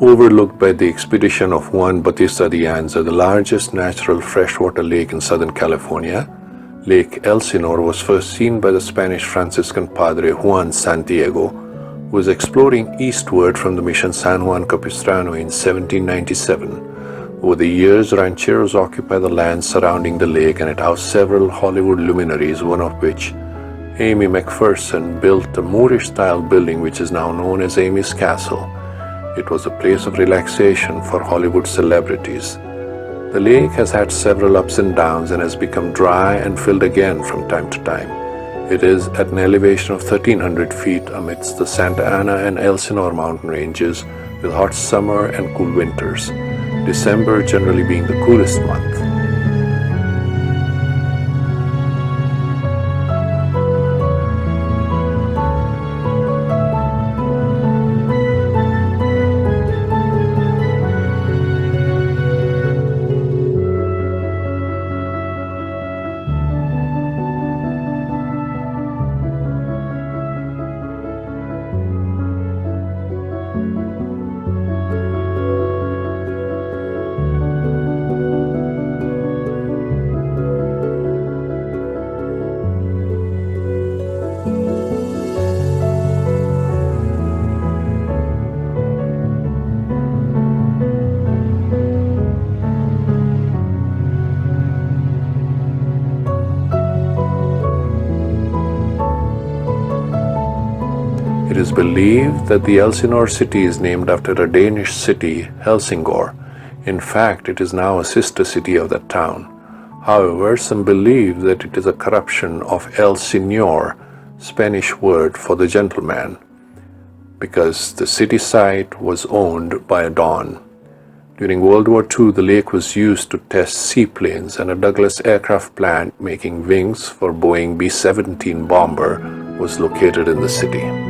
overlooked by the expedition of Juan Bautista de Anza, the largest natural freshwater lake in Southern California. Lake Elsinor was first seen by the Spanish Franciscan Padre Juan Santiago, who was exploring eastward from the Mission San Juan Capistrano in 1797. Over the years, rancheros occupied the land surrounding the lake, and it housed several Hollywood luminaries, one of which, Amy McPherson, built a Moorish-style building which is now known as Amy's Castle. It was a place of relaxation for Hollywood celebrities. The lake has had several ups and downs and has become dry and filled again from time to time. It is at an elevation of 1,300 feet amidst the Santa Ana and Elsinore mountain ranges, with hot summer and cool winters, December generally being the coolest month. It is believed that the Elsinor City is named after a Danish city, Helsingor. In fact, it is now a sister city of that town. However, some believe that it is a corruption of El Sinore, Spanish word for the gentleman, because the city site was owned by a Don. During World War II, the lake was used to test seaplanes, and a Douglas aircraft plant making wings for Boeing B-17 bomber was located in the city.